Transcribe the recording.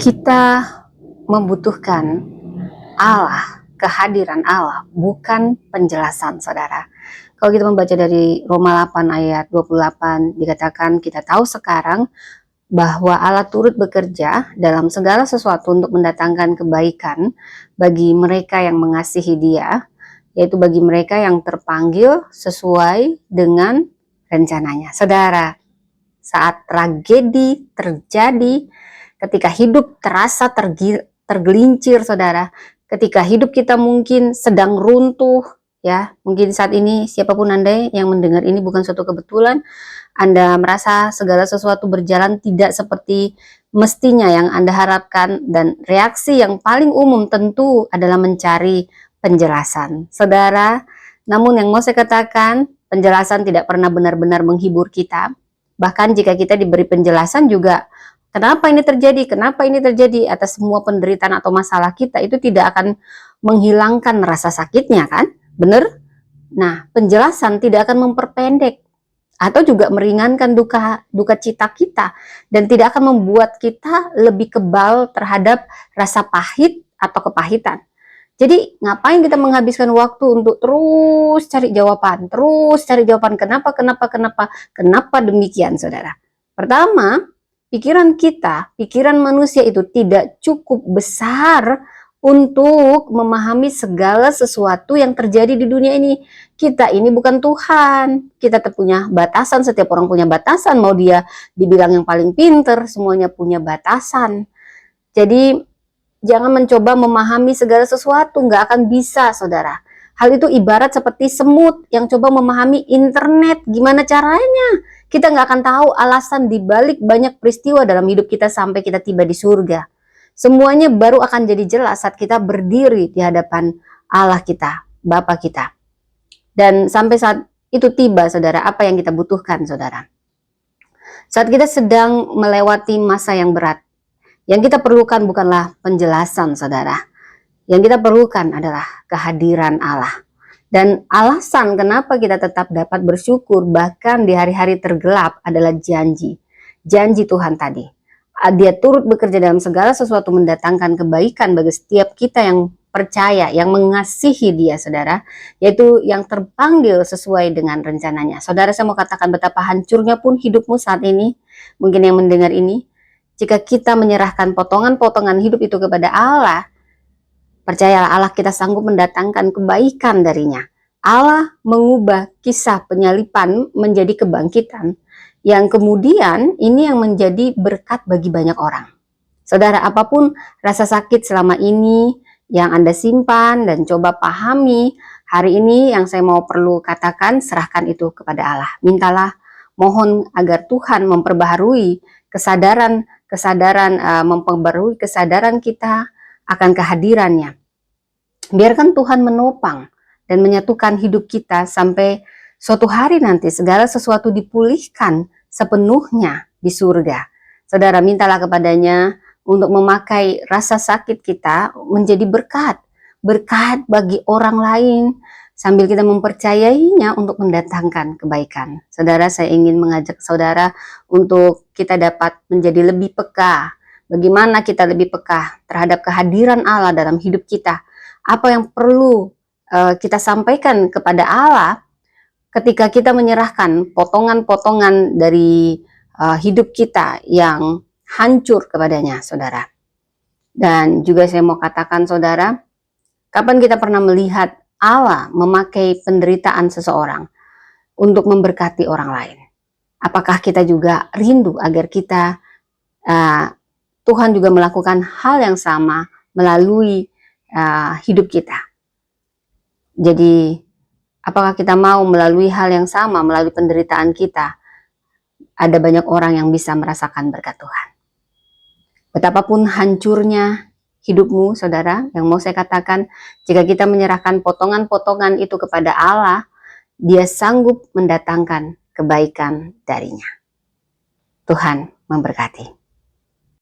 Kita membutuhkan Allah, kehadiran Allah, bukan penjelasan, saudara. Kalau kita membaca dari Roma 8 ayat 28, dikatakan kita tahu sekarang bahwa Allah turut bekerja dalam segala sesuatu untuk mendatangkan kebaikan bagi mereka yang mengasihi Dia, yaitu bagi mereka yang terpanggil sesuai dengan rencananya. Saudara, saat tragedi terjadi, ketika hidup terasa tergelincir, saudara, ketika hidup kita mungkin sedang runtuh, ya, mungkin saat ini siapapun Anda yang mendengar ini bukan suatu kebetulan, Anda merasa segala sesuatu berjalan tidak seperti mestinya yang Anda harapkan, dan reaksi yang paling umum tentu adalah mencari penjelasan. Saudara, namun yang mau saya katakan, penjelasan tidak pernah benar-benar menghibur kita. Bahkan jika kita diberi penjelasan juga, kenapa ini terjadi atas semua penderitaan atau masalah kita, itu tidak akan menghilangkan rasa sakitnya, kan? Benar? Nah, penjelasan tidak akan memperpendek atau juga meringankan duka cita kita, dan tidak akan membuat kita lebih kebal terhadap rasa pahit atau kepahitan. Jadi ngapain kita menghabiskan waktu untuk terus cari jawaban, kenapa demikian, saudara? Pertama, pikiran manusia itu tidak cukup besar untuk memahami segala sesuatu yang terjadi di dunia ini. Kita ini bukan Tuhan, kita punya batasan, setiap orang punya batasan, mau dia dibilang yang paling pinter, semuanya punya batasan. Jadi jangan mencoba memahami segala sesuatu, nggak akan bisa, saudara. Hal itu ibarat seperti semut yang coba memahami internet. Gimana caranya? Kita nggak akan tahu alasan dibalik banyak peristiwa dalam hidup kita sampai kita tiba di surga. Semuanya baru akan jadi jelas saat kita berdiri di hadapan Allah kita, Bapa kita. Dan sampai saat itu tiba, saudara, apa yang kita butuhkan, saudara? Saat kita sedang melewati masa yang berat, yang kita perlukan bukanlah penjelasan, saudara. Yang kita perlukan adalah kehadiran Allah. Dan alasan kenapa kita tetap dapat bersyukur bahkan di hari-hari tergelap adalah janji Tuhan tadi. Dia turut bekerja dalam segala sesuatu mendatangkan kebaikan bagi setiap kita yang percaya, yang mengasihi Dia, saudara, yaitu yang terpanggil sesuai dengan rencananya. Saudara, saya mau katakan betapa hancurnya pun hidupmu saat ini, mungkin yang mendengar ini, jika kita menyerahkan potongan-potongan hidup itu kepada Allah, percayalah Allah kita sanggup mendatangkan kebaikan darinya. Allah mengubah kisah penyalipan menjadi kebangkitan, yang kemudian ini yang menjadi berkat bagi banyak orang. Saudara, apapun rasa sakit selama ini yang Anda simpan dan coba pahami, hari ini yang saya mau perlu katakan, serahkan itu kepada Allah. Mintalah, mohon agar Tuhan memperbaharui kesadaran kita akan kehadirannya. Biarkan Tuhan menopang dan menyatukan hidup kita sampai suatu hari nanti segala sesuatu dipulihkan sepenuhnya di surga. Saudara, mintalah kepadanya untuk memakai rasa sakit kita menjadi berkat bagi orang lain, sambil kita mempercayainya untuk mendatangkan kebaikan. Saudara, saya ingin mengajak saudara untuk kita dapat menjadi lebih peka. Bagaimana kita lebih peka terhadap kehadiran Allah dalam hidup kita? Apa yang perlu kita sampaikan kepada Allah ketika kita menyerahkan potongan-potongan dari hidup kita yang hancur kepadanya, saudara. Dan juga saya mau katakan, saudara, kapan kita pernah melihat Allah memakai penderitaan seseorang untuk memberkati orang lain? Apakah kita juga rindu agar Tuhan juga melakukan hal yang sama melalui hidup kita? Jadi, apakah kita mau melalui hal yang sama, melalui penderitaan kita, ada banyak orang yang bisa merasakan berkat Tuhan? Betapapun hancurnya hidupmu, saudara, yang mau saya katakan, jika kita menyerahkan potongan-potongan itu kepada Allah, Dia sanggup mendatangkan kebaikan darinya. Tuhan memberkati.